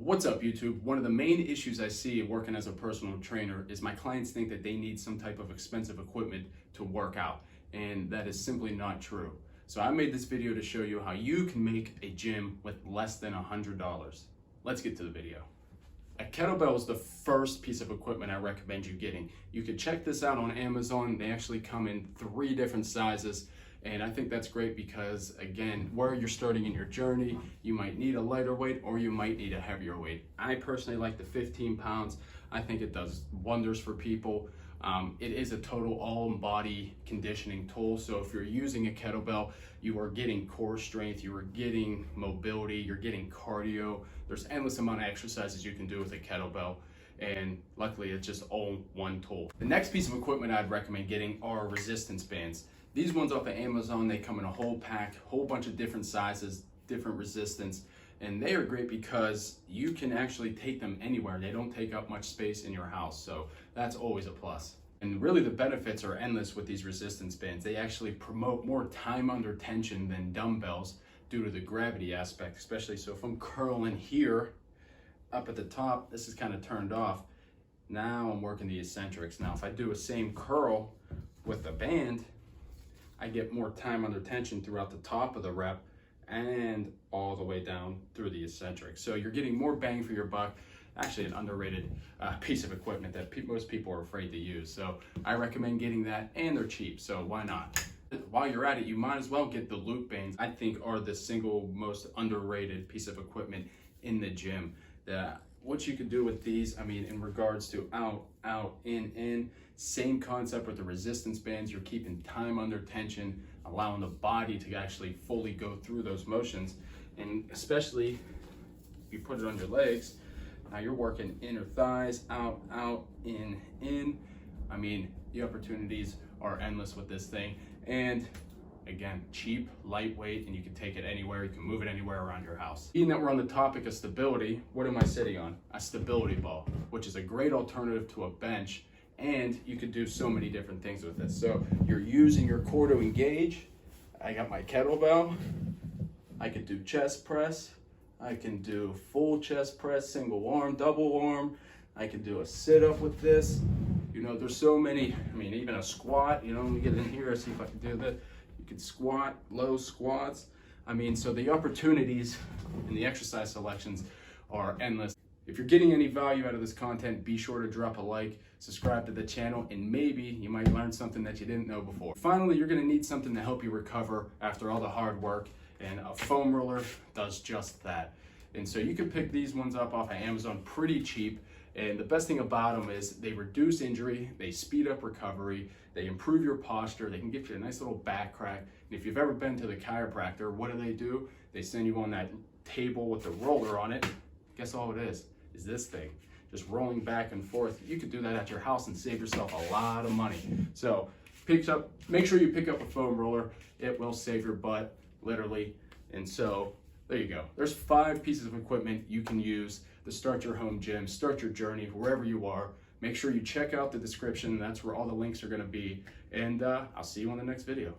What's up, YouTube? One of the main issues I see working as a personal trainer is my clients think that they need some type of expensive equipment to work out, and that is simply not true. So I made this video to show you how you can make a gym with less than $100. Let's get to the video. A kettlebell is the first piece of equipment I recommend you getting. You can check this out on Amazon. They actually come in 3 different sizes. And I think that's great because, again, where you're starting in your journey, you might need a lighter weight or you might need a heavier weight. I personally like the 15 pounds. I think it does wonders for people. It is a total all-body conditioning tool. So if you're using a kettlebell, you are getting core strength, you are getting mobility, you're getting cardio. There's endless amount of exercises you can do with a kettlebell. And luckily, it's just all one tool. The next piece of equipment I'd recommend getting are resistance bands. These ones off of Amazon, they come in a whole pack, whole bunch of different sizes, different resistance, and they are great because you can actually take them anywhere. They don't take up much space in your house, so that's always a plus. And really the benefits are endless with these resistance bands. They actually promote more time under tension than dumbbells due to the gravity aspect, especially so if I'm curling here, up at the top, this is kind of turned off. Now I'm working the eccentrics. Now if I do a same curl with the band, I get more time under tension throughout the top of the rep and all the way down through the eccentrics. So you're getting more bang for your buck. Actually an underrated piece of equipment that most people are afraid to use. So I recommend getting that, and they're cheap, so why not? While you're at it, you might as well get the loop bands. I think are the single most underrated piece of equipment in the gym. What you can do with these, I mean, in regards to out, in, same concept with the resistance bands. You're keeping time under tension, allowing the body to actually fully go through those motions. And especially if you put it on your legs, now you're working inner thighs, out, in. I mean, the opportunities are endless with this thing. And again, cheap, lightweight, and you can take it anywhere. You can move it anywhere around your house. Being that we're on the topic of stability, what am I sitting on? A stability ball, which is a great alternative to a bench, and you could do so many different things with this. So you're using your core to engage. I got my kettlebell. I could do chest press. I can do full chest press, single arm, double arm. I could do a sit-up with this. You know, there's so many, I mean, even a squat, you know, let me get in here, see if I can do that. You can squat, low squats. I mean, so the opportunities and the exercise selections are endless. If you're getting any value out of this content, be sure to drop a like, subscribe to the channel, and maybe you might learn something that you didn't know before. Finally, you're gonna need something to help you recover after all the hard work, and a foam roller does just that. And so you can pick these ones up off of Amazon pretty cheap. And the best thing about them is they reduce injury, they speed up recovery, they improve your posture, they can give you a nice little back crack. And if you've ever been to the chiropractor, what do? They send you on that table with the roller on it. Guess all it is this thing, just rolling back and forth. You could do that at your house and save yourself a lot of money. So make sure you pick up a foam roller. It will save your butt, literally. And so there you go. There's 5 pieces of equipment you can use to start your home gym, start your journey wherever you are. Make sure you check out the description. That's where all the links are going to be. And I'll see you on the next video.